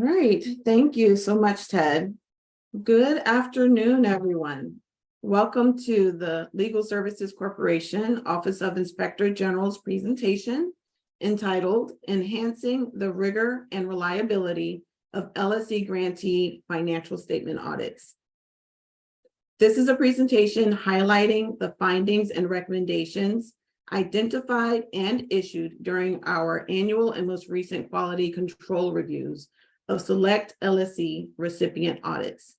right, thank you so much, Ted. Good afternoon, everyone. Welcome to the Legal Services Corporation Office of Inspector General's presentation entitled Enhancing the Rigor and Reliability of LSC Grantee Financial Statement Audits. This is a presentation highlighting the findings and recommendations identified and issued during our annual and most recent quality control reviews of select LSC recipient audits.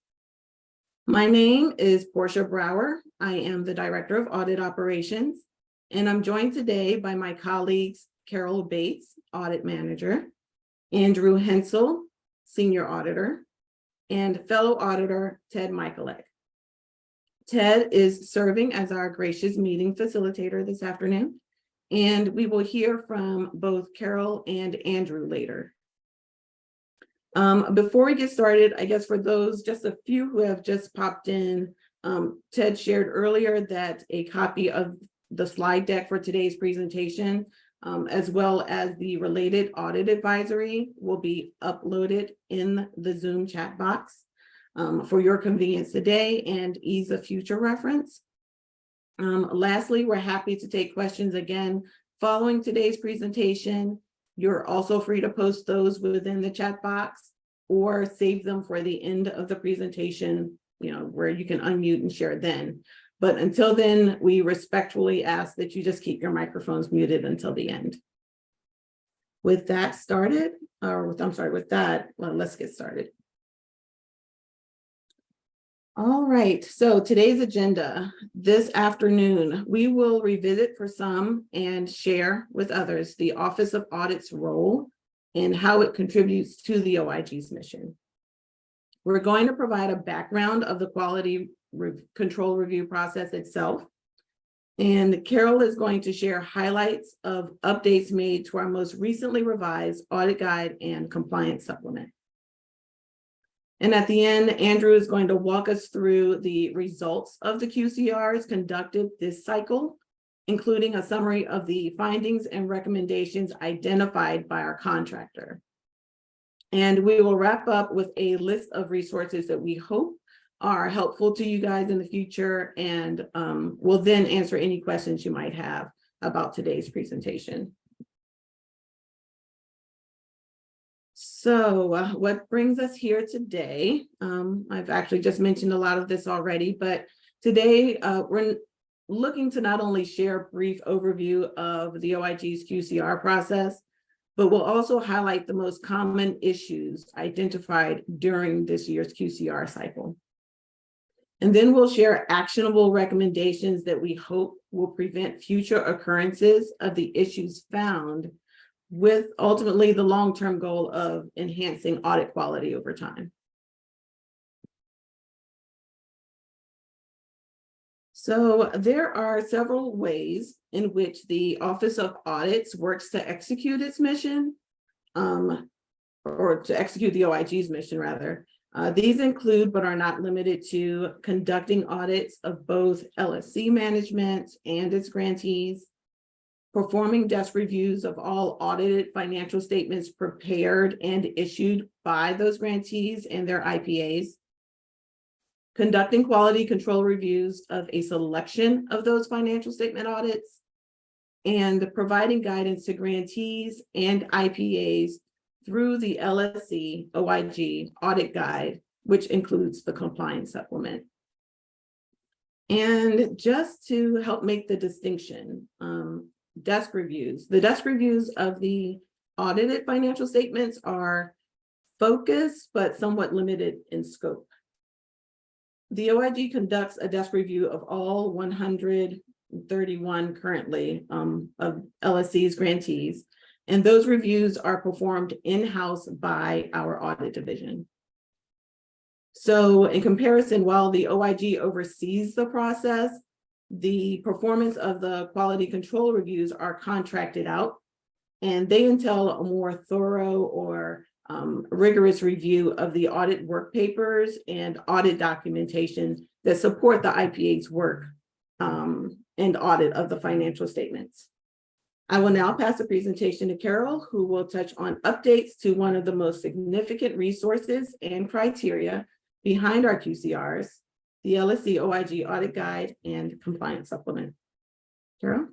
My name is Portia Brower. I am the Director of Audit Operations, and I'm joined today by my colleagues, Carol Bates, Audit Manager, Andrew Hensel, Senior Auditor, and fellow auditor, Ted Michalek. Ted is serving as our gracious meeting facilitator this afternoon, and we will hear from both Carol and Andrew later. Before we get started, I guess for those, just a few who have just popped in, Ted shared earlier that a copy of the slide deck for today's presentation, as well as the related audit advisory, will be uploaded in the Zoom chat box. For your convenience today and ease of future reference. Lastly, we're happy to take questions again following today's presentation. You're also free to post those within the chat box or save them for the end of the presentation, where you can unmute and share then. But until then, we respectfully ask that you just keep your microphones muted until the end. With that, let's get started. All right, so today's agenda. This afternoon, we will revisit for some and share with others the Office of Audit's role and how it contributes to the OIG's mission. We're going to provide a background of the quality control review process itself. And Carol is going to share highlights of updates made to our most recently revised audit guide and compliance supplement. And at the end, Andrew is going to walk us through the results of the QCRs conducted this cycle, including a summary of the findings and recommendations identified by our contractor. And we will wrap up with a list of resources that we hope are helpful to you guys in the future, and we'll then answer any questions you might have about today's presentation. So what brings us here today, I've actually just mentioned a lot of this already, but today we're looking to not only share a brief overview of the OIG's QCR process, but we'll also highlight the most common issues identified during this year's QCR cycle. And then we'll share actionable recommendations that we hope will prevent future occurrences of the issues found, with ultimately the long-term goal of enhancing audit quality over time. So there are several ways in which the Office of Audits works to execute its mission, or to execute the OIG's mission, rather. These include, but are not limited to, conducting audits of both LSC management and its grantees, performing desk reviews of all audited financial statements prepared and issued by those grantees and their IPAs, conducting quality control reviews of a selection of those financial statement audits, and providing guidance to grantees and IPAs through the LSC OIG audit guide, which includes the compliance supplement. And just to help make the distinction, desk reviews. The desk reviews of the audited financial statements are focused but somewhat limited in scope. The OIG conducts a desk review of all 131 currently of LSC's grantees, and those reviews are performed in-house by our audit division. So in comparison, while the OIG oversees the process, the performance of the quality control reviews are contracted out, and they entail a more thorough or rigorous review of the audit work papers and audit documentation that support the IPA's work and audit of the financial statements. I will now pass the presentation to Carol, who will touch on updates to one of the most significant resources and criteria behind our QCRs, the LSC OIG Audit Guide and Compliance Supplement. Carol?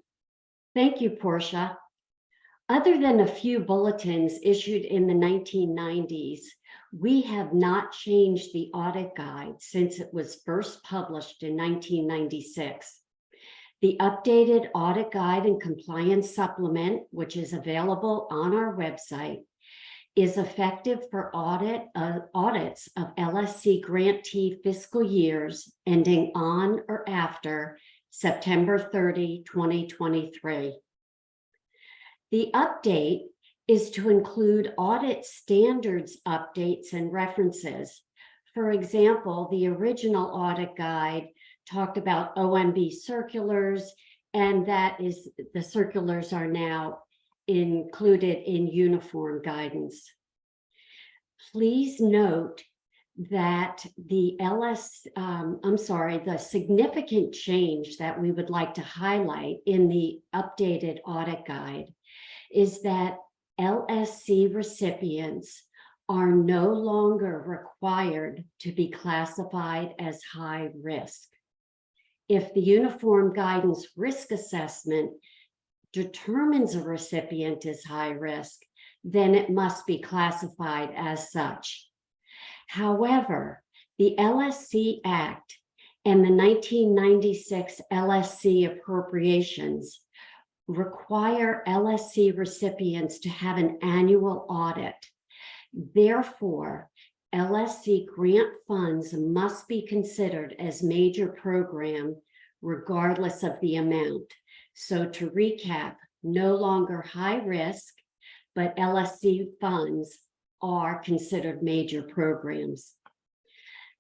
Thank you, Portia. Other than a few bulletins issued in the 1990s, we have not changed the audit guide since it was first published in 1996. The updated audit guide and compliance supplement, which is available on our website, is effective for audits of LSC grantee fiscal years ending on or after September 30, 2023. The update is to include audit standards updates and references. For example, the original audit guide talked about OMB circulars, and that is, the circulars are now included in uniform guidance. Please note that the the significant change that we would like to highlight in the updated audit guide is that LSC recipients are no longer required to be classified as high risk. If the Uniform Guidance Risk Assessment determines a recipient is high risk, then it must be classified as such. However, the LSC Act and the 1996 LSC appropriations require LSC recipients to have an annual audit. Therefore, LSC grant funds must be considered as major program regardless of the amount. So to recap, no longer high risk, but LSC funds are considered major programs.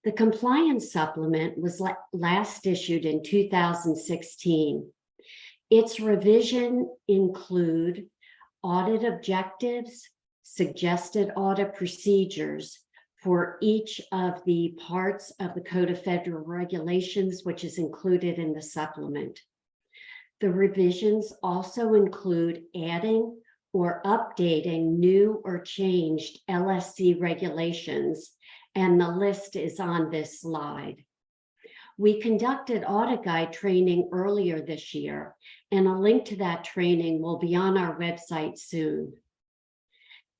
The compliance supplement was last issued in 2016. Its revision include audit objectives, suggested audit procedures for each of the parts of the Code of Federal Regulations, which is included in the supplement. The revisions also include adding or updating new or changed LSC regulations, and the list is on this slide. We conducted audit guide training earlier this year, and a link to that training will be on our website soon.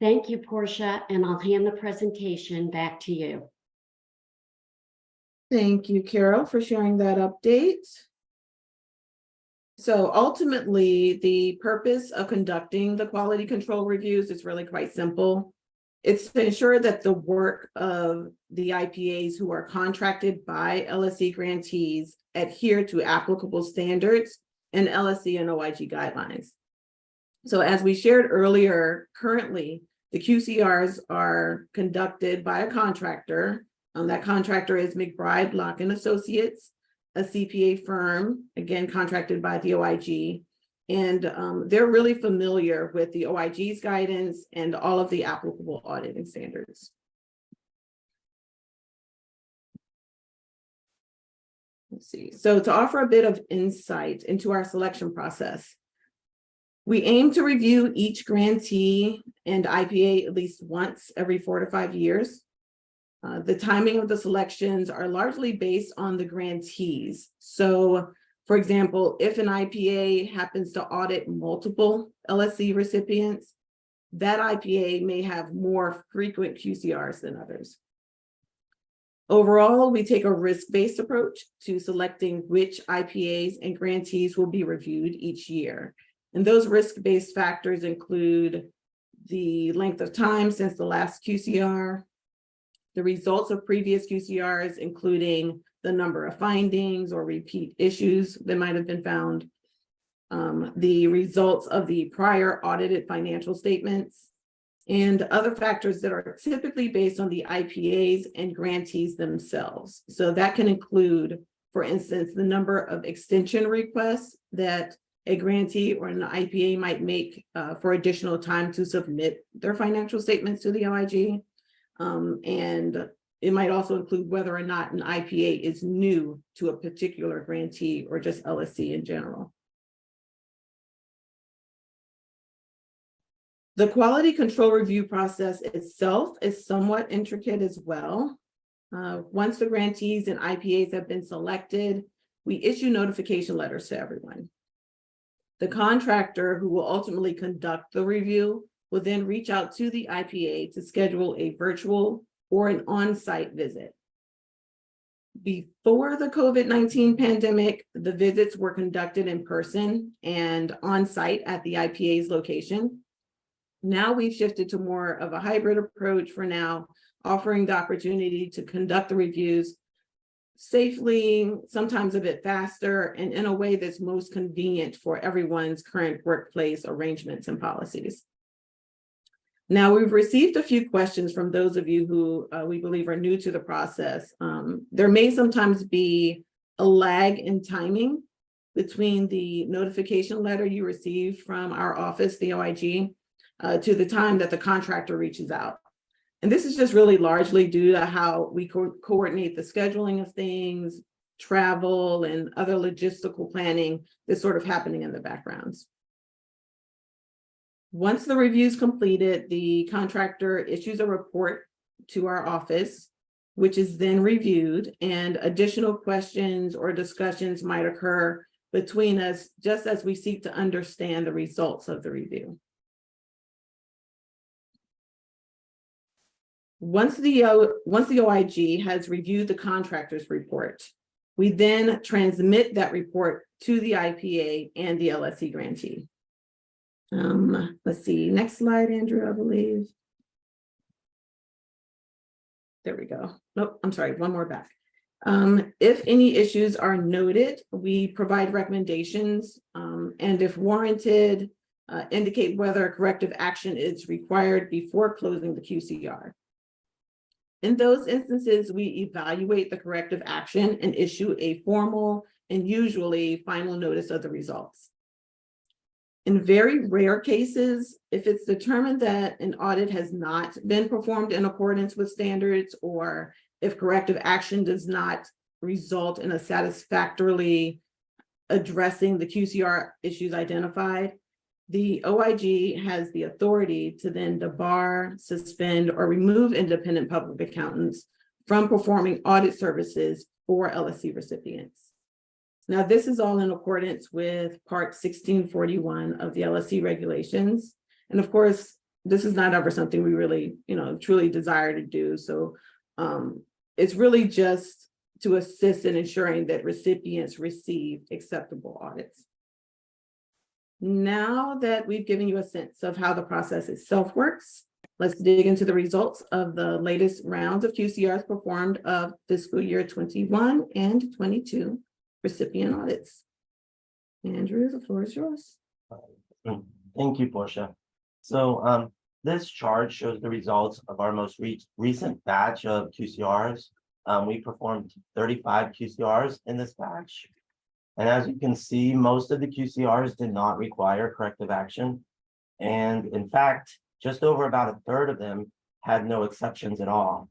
Thank you, Portia, and I'll hand the presentation back to you. Thank you, Carol, for sharing that update. So ultimately, the purpose of conducting the quality control reviews is really quite simple. It's to ensure that the work of the IPAs who are contracted by LSC grantees adhere to applicable standards and LSC and OIG guidelines. So as we shared earlier, currently, the QCRs are conducted by a contractor. That contractor is McBride, Locke & Associates, a CPA firm, again, contracted by the OIG. And they're really familiar with the OIG's guidance and all of the applicable auditing standards. Let's see. So to offer a bit of insight into our selection process, we aim to review each grantee and IPA at least once every 4 to 5 years. The timing of the selections are largely based on the grantees. So, for example, if an IPA happens to audit multiple LSC recipients, that IPA may have more frequent QCRs than others. Overall, we take a risk-based approach to selecting which IPAs and grantees will be reviewed each year. And those risk-based factors include the length of time since the last QCR, the results of previous QCRs, including the number of findings or repeat issues that might have been found, the results of the prior audited financial statements, and other factors that are typically based on the IPAs and grantees themselves. So that can include, for instance, the number of extension requests that a grantee or an IPA might make for additional time to submit their financial statements to the OIG. And it might also include whether or not an IPA is new to a particular grantee or just LSC in general. The quality control review process itself is somewhat intricate as well. Once the grantees and IPAs have been selected, we issue notification letters to everyone. The contractor who will ultimately conduct the review will then reach out to the IPA to schedule a virtual or an on-site visit. Before the COVID-19 pandemic, the visits were conducted in person and on-site at the IPA's location. Now we've shifted to more of a hybrid approach for now, offering the opportunity to conduct the reviews safely, sometimes a bit faster, and in a way that's most convenient for everyone's current workplace arrangements and policies. Now, we've received a few questions from those of you who we believe are new to the process. There may sometimes be a lag in timing between the notification letter you receive from our office, the OIG, to the time that the contractor reaches out. And this is just really largely due to how we coordinate the scheduling of things, travel, and other logistical planning that's sort of happening in the backgrounds. Once the review is completed, the contractor issues a report to our office, which is then reviewed, and additional questions or discussions might occur between us just as we seek to understand the results of the review. Once the OIG has reviewed the contractor's report, we then transmit that report to the IPA and the LSC grantee. Let's see, next slide, Andrew, I believe. There we go. Nope, I'm sorry, one more back. If any issues are noted, we provide recommendations, and if warranted, indicate whether corrective action is required before closing the QCR. In those instances, we evaluate the corrective action and issue a formal and usually final notice of the results. In very rare cases, if it's determined that an audit has not been performed in accordance with standards, or if corrective action does not result in a satisfactorily addressing the QCR issues identified, the OIG has the authority to then debar, suspend, or remove independent public accountants from performing audit services for LSC recipients. Now, this is all in accordance with Part 1641 of the LSC regulations. And of course, this is not ever something we really, truly desire to do. So it's really just to assist in ensuring that recipients receive acceptable audits. Now that we've given you a sense of how the process itself works, let's dig into the results of the latest rounds of QCRs performed of fiscal year 21 and 22 recipient audits. Andrew, the floor is yours. Thank you, Portia. So this chart shows the results of our most recent batch of QCRs. We performed 35 QCRs in this batch. And as you can see, most of the QCRs did not require corrective action. And in fact, just over about a third of them had no exceptions at all.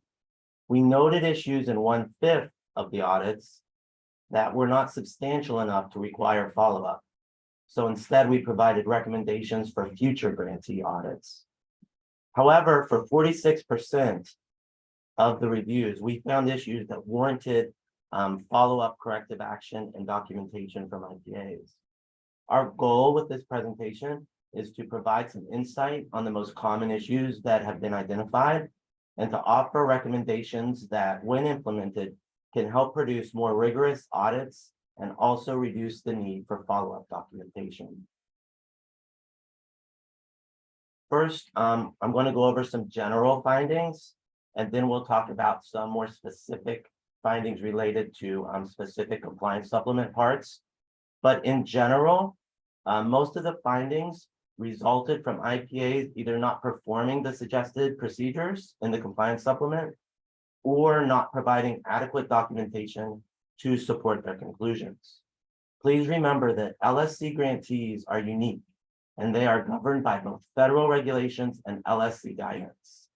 We noted issues in 1/5 of the audits that were not substantial enough to require follow-up. So instead, we provided recommendations for future grantee audits. However, for 46% of the reviews, we found issues that warranted follow-up corrective action and documentation from IPAs. Our goal with this presentation is to provide some insight on the most common issues that have been identified and to offer recommendations that, when implemented, can help produce more rigorous audits and also reduce the need for follow-up documentation. First, I'm going to go over some general findings, and then we'll talk about some more specific findings related to specific compliance supplement parts. But in general, most of the findings resulted from IPAs either not performing the suggested procedures in the compliance supplement or not providing adequate documentation to support their conclusions. Please remember that LSC grantees are unique and they are governed by both federal regulations and LSC guidance.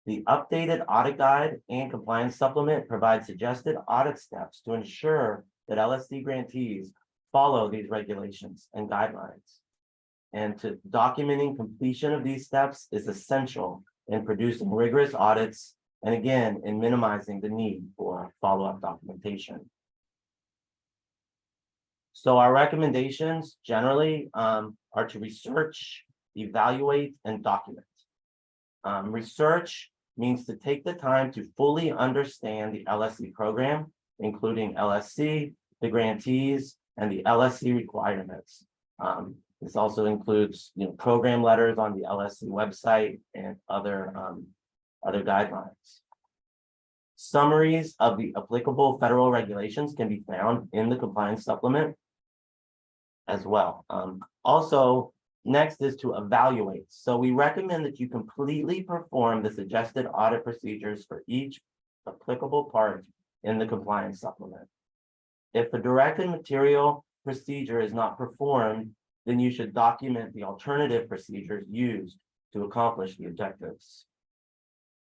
The updated audit guide and compliance supplement provide suggested audit steps to ensure that LSC grantees follow these regulations and guidelines. And to documenting completion of these steps is essential in producing rigorous audits and again, in minimizing the need for follow-up documentation. So our recommendations generally are to research, evaluate, and document. Research means to take the time to fully understand the LSC program, including LSC, the grantees, and the LSC requirements. This also includes, program letters on the LSC website and other guidelines. Summaries of the applicable federal regulations can be found in the compliance supplement as well. Also, next is to evaluate. So we recommend that you completely perform the suggested audit procedures for each applicable part in the compliance supplement. If a directed material procedure is not performed, then you should document the alternative procedures used to accomplish the objectives.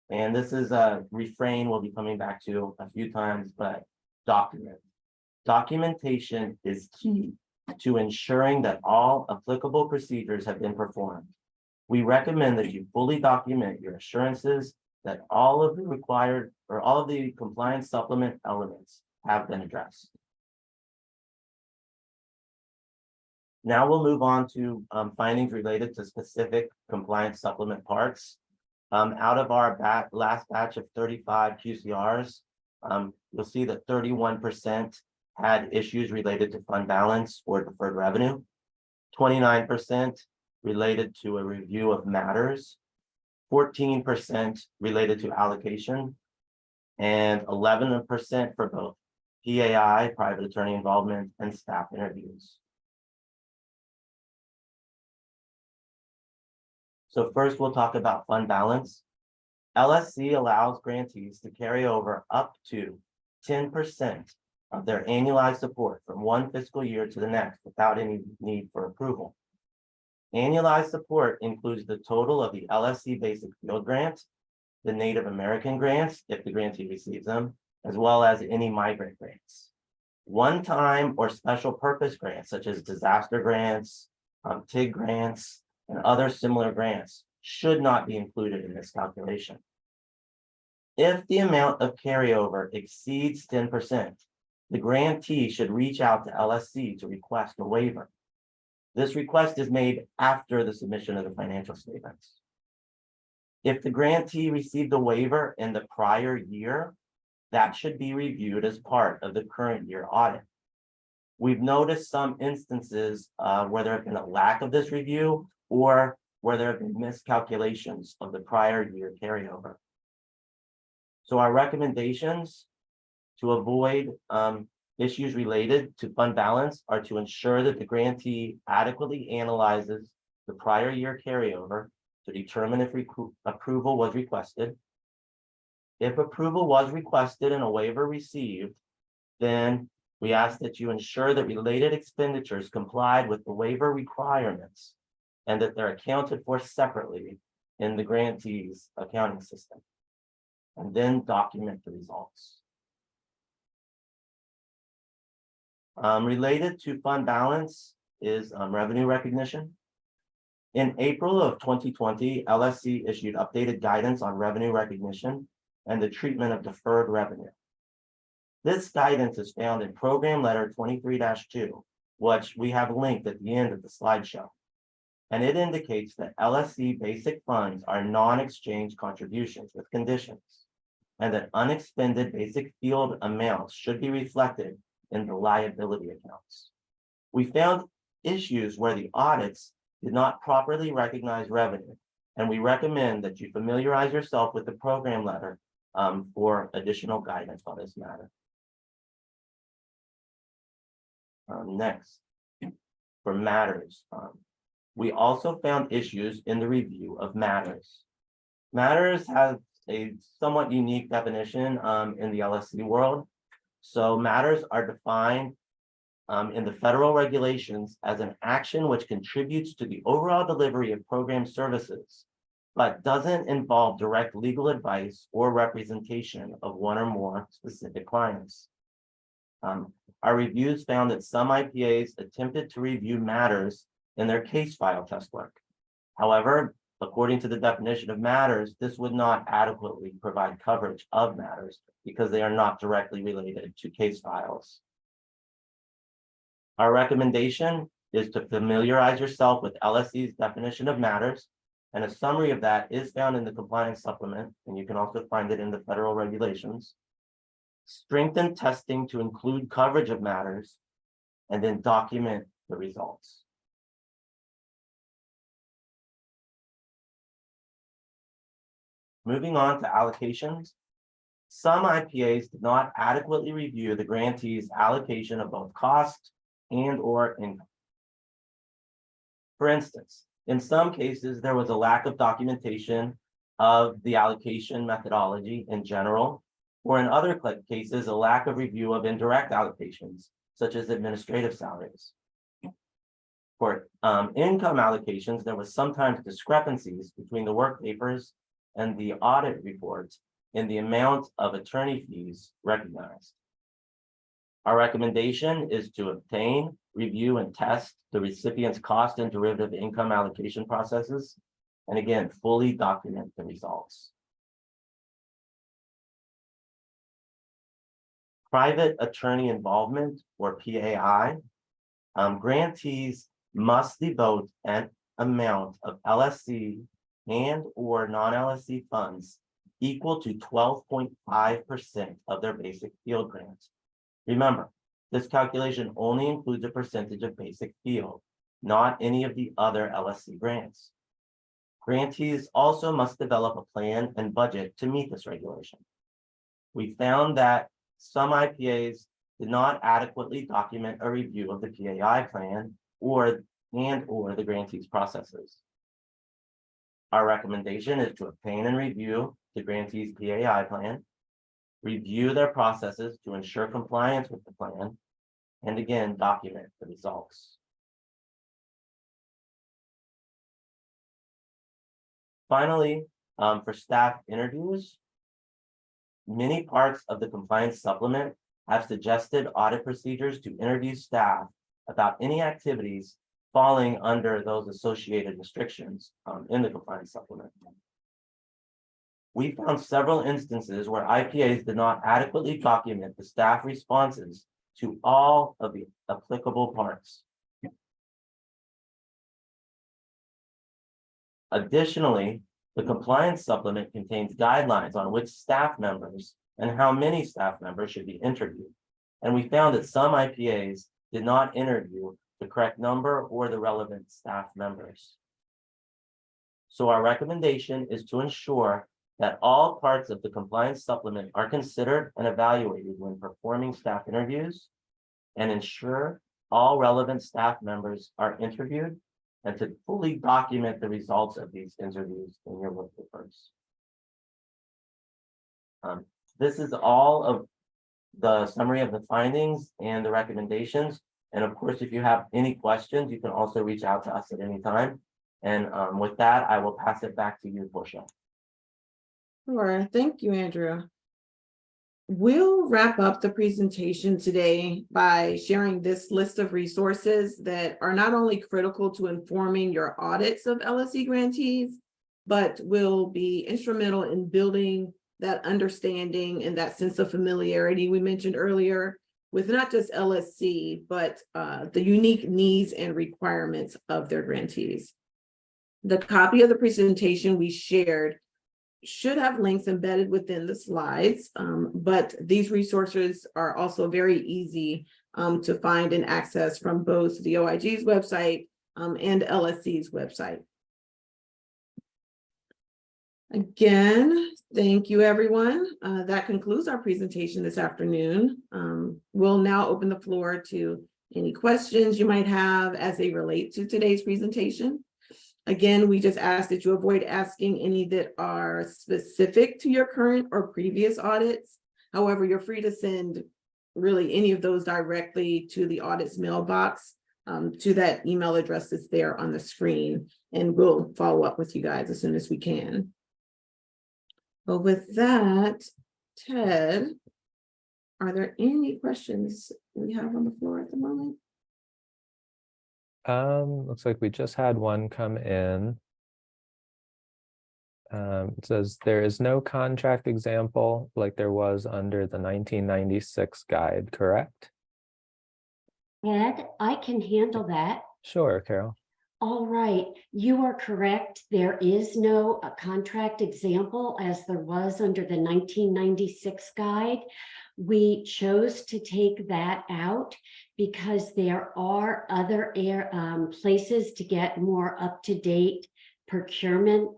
And this is a refrain we'll be coming back to a few times, but document. Documentation is key to ensuring that all applicable procedures have been performed. We recommend that you fully document your assurances that all of the required or all of the compliance supplement elements have been addressed. Now we'll move on to findings related to specific compliance supplement parts. Out of our last batch of 35 QCRs, you'll see that 31% had issues related to fund balance or deferred revenue, 29% related to a review of matters, 14% related to allocation, and 11% for both PAI, private attorney involvement, and staff interviews. So first, we'll talk about fund balance. LSC allows grantees to carry over up to 10% of their annualized support from one fiscal year to the next without any need for approval. Annualized support includes the total of the LSC basic field grant, the Native American grants, if the grantee receives them, as well as any migrant grants. One-time or special purpose grants, such as disaster grants, TIG grants, and other similar grants should not be included in this calculation. If the amount of carryover exceeds 10%, the grantee should reach out to LSC to request a waiver. This request is made after the submission of the financial statements. If the grantee received a waiver in the prior year, that should be reviewed as part of the current year audit. We've noticed some instances where there have been a lack of this review or where there have been miscalculations of the prior year carryover. So our recommendations to avoid issues related to fund balance are to ensure that the grantee adequately analyzes the prior year carryover to determine if approval was requested. If approval was requested and a waiver received, then we ask that you ensure that related expenditures complied with the waiver requirements and that they're accounted for separately in the grantee's accounting system, and then document the results. Related to fund balance is revenue recognition. In April of 2020, LSC issued updated guidance on revenue recognition and the treatment of deferred revenue. This guidance is found in Program Letter 23-2, which we have linked at the end of the slideshow. And it indicates that LSC basic funds are non-exchange contributions with conditions, and that unexpended basic field amounts should be reflected in the liability accounts. We found issues where the audits did not properly recognize revenue, and we recommend that you familiarize yourself with the program letter for additional guidance on this matter. Next, for matters, we also found issues in the review of matters. Matters has a somewhat unique definition in the LSC world. So matters are defined in the federal regulations as an action which contributes to the overall delivery of program services, but doesn't involve direct legal advice or representation of one or more specific clients. Our reviews found that some IPAs attempted to review matters in their case file test work. However, according to the definition of matters, this would not adequately provide coverage of matters because they are not directly related to case files. Our recommendation is to familiarize yourself with LSC's definition of matters, and a summary of that is found in the compliance supplement, and you can also find it in the federal regulations. Strengthen testing to include coverage of matters, and then document the results. Moving on to allocations. Some IPAs did not adequately review the grantee's allocation of both cost and/or income. For instance, in some cases, there was a lack of documentation of the allocation methodology in general, or in other cases, a lack of review of indirect allocations, such as administrative salaries. For income allocations, there was sometimes discrepancies between the work papers and the audit reports in the amount of attorney fees recognized. Our recommendation is to obtain, review, and test the recipient's cost and derivative income allocation processes, and again, fully document the results. Private attorney involvement, or PAI, grantees must devote an amount of LSC and/or non-LSC funds equal to 12.5% of their basic field grant. Remember, this calculation only includes a percentage of basic field, not any of the other LSC grants. Grantees also must develop a plan and budget to meet this regulation. We found that some IPAs did not adequately document a review of the PAI plan or the grantee's processes. Our recommendation is to obtain and review the grantee's PAI plan, review their processes to ensure compliance with the plan, and again, document the results. Finally, for staff interviews, many parts of the compliance supplement have suggested audit procedures to interview staff about any activities falling under those associated restrictions in the compliance supplement. We found several instances where IPAs did not adequately document the staff responses to all of the applicable parts. Additionally, the compliance supplement contains guidelines on which staff members and how many staff members should be interviewed. And we found that some IPAs did not interview the correct number or the relevant staff members. So our recommendation is to ensure that all parts of the compliance supplement are considered and evaluated when performing staff interviews, and ensure all relevant staff members are interviewed, and to fully document the results of these interviews in your work papers. This is all of the summary of the findings and the recommendations. And of course, if you have any questions, you can also reach out to us at any time. And with that, I will pass it back to you, Portia. Sure, thank you, Andrew. We'll wrap up the presentation today by sharing this list of resources that are not only critical to informing your audits of LSC grantees, but will be instrumental in building that understanding and that sense of familiarity we mentioned earlier with not just LSC, but the unique needs and requirements of their grantees. The copy of the presentation we shared should have links embedded within the slides, but these resources are also very easy to find and access from both the OIG's website and LSC's website. Again, thank you, everyone. That concludes our presentation this afternoon. We'll now open the floor to any questions you might have as they relate to today's presentation. Again, we just ask that you avoid asking any that are specific to your current or previous audits. However, you're free to send really any of those directly to the audits mailbox, to that email address that's there on the screen, and we'll follow up with you guys as soon as we can. But with that, Ted, are there any questions we have on the floor at the moment? Looks like we just had one come in. It says there is no contract example like there was under the 1996 guide, correct? Ed, I can handle that. Sure, Carol. All right, you are correct. There is no contract example as there was under the 1996 guide. We chose to take that out because there are other places to get more up-to-date procurement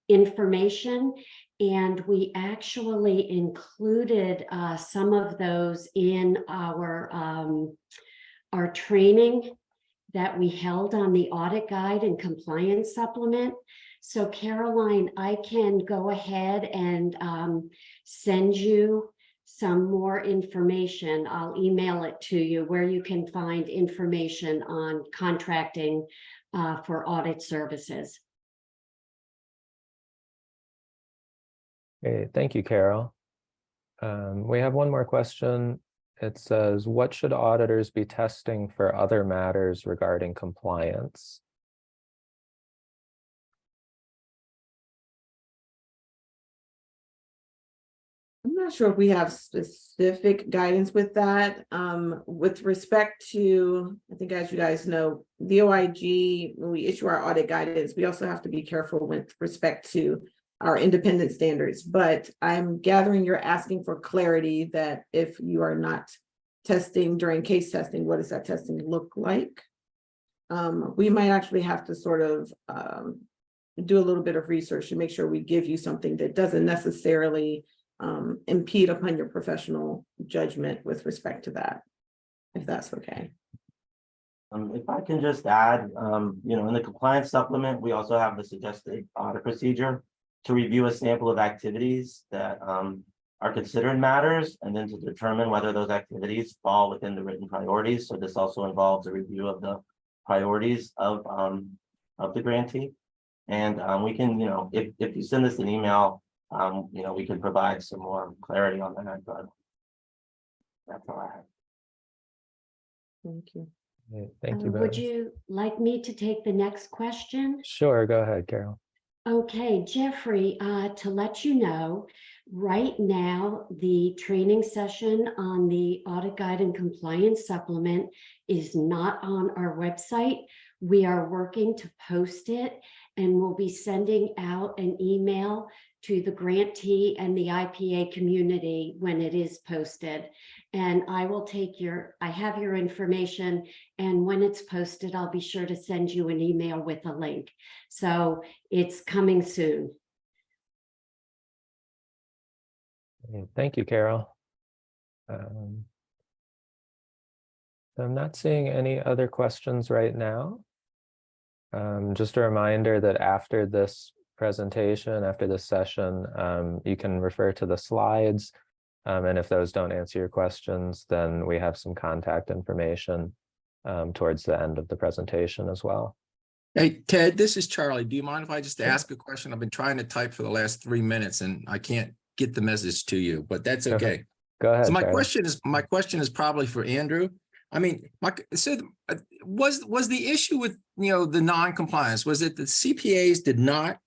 information. And we actually included some of those in our training that we held on the audit guide and compliance supplement. So Caroline, I can go ahead and send you some more information. I'll email it to you where you can find information on contracting for audit services. Great, thank you, Carol. We have one more question. It says, what should auditors be testing for other matters regarding compliance? I'm not sure if we have specific guidance with that. With respect to, I think as you guys know, the OIG, when we issue our audit guidance, we also have to be careful with respect to our independent standards. But I'm gathering you're asking for clarity that if you are not testing during case testing, what does that testing look like? We might actually have to sort of do a little bit of research to make sure we give you something that doesn't necessarily impede upon your professional judgment with respect to that, if that's okay. If I can just add, in the compliance supplement, we also have the suggested audit procedure to review a sample of activities that are considered matters, and then to determine whether those activities fall within the written priorities. So this also involves a review of the priorities of the grantee. And we can, if you send us an email, we can provide some more clarity on that, but that's all I have. Thank you. Great, thank you both. Would you like me to take the next question? Sure, go ahead, Carol. Okay, Jeffrey, to let you know, right now, the training session on the audit guide and compliance supplement is not on our website. We are working to post it, and we'll be sending out an email to the grantee and the IPA community when it is posted. And I will take I have your information, and when it's posted, I'll be sure to send you an email with a link. So it's coming soon. Thank you, Carol. So I'm not seeing any other questions right now. Just a reminder that after this presentation, after this session, you can refer to the slides. And if those don't answer your questions, then we have some contact information towards the end of the presentation as well. Hey, Ted, this is Charlie. Do you mind if I just ask a question? I've been trying to type for the last 3 minutes and I can't get the message to you, but that's okay. Go ahead. So my Charlie. question is probably for Andrew. I mean, was the issue with, the non-compliance, was it the CPAs did not,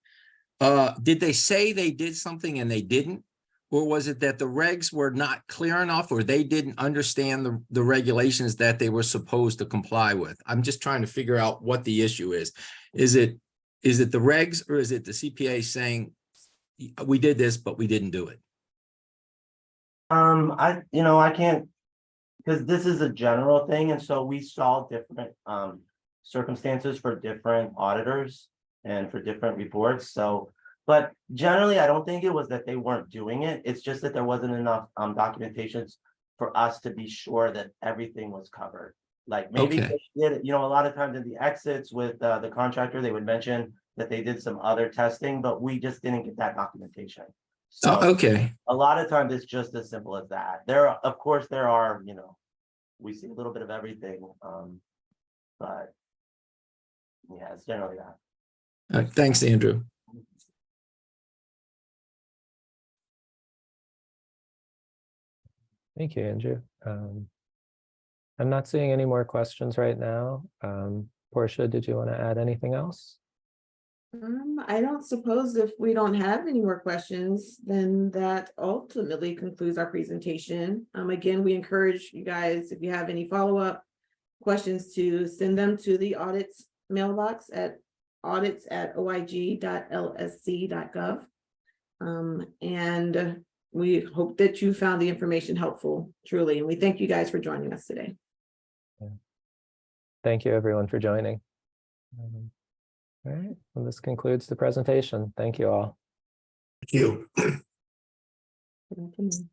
did they say they did something and they didn't? Or was it that the regs were not clear enough, or they didn't understand the regulations that they were supposed to comply with? I'm just trying to figure out what the issue is. Is it the regs, or is it the CPA saying we did this, but we didn't do it? I can't, because this is a general thing, and so we saw different circumstances for different auditors and for different reports. So, but generally, I don't think it was that they weren't doing it. It's just that there wasn't enough documentations for us to be sure that everything was covered. Like maybe Okay. they did, a lot of times in the exits with the contractor, they would mention that they did some other testing, but we just didn't get that documentation. So Okay. a lot of times it's just as simple as that. Of course, there are, we see a little bit of everything, but yeah, it's generally that. Thanks, Andrew. Thank you, Andrew. I'm not seeing any more questions right now. Portia, did you want to add anything else? I don't suppose if we don't have any more questions, then that ultimately concludes our presentation. Again, we encourage you guys, if you have any follow-up questions, to send them to the audits mailbox at audits@oig.lsc.gov. And we hope that you found the information helpful, truly, and we thank you guys for joining us today. Thank you, everyone, for joining. All right, well, this concludes the presentation. Thank you all. Thank you. Good afternoon.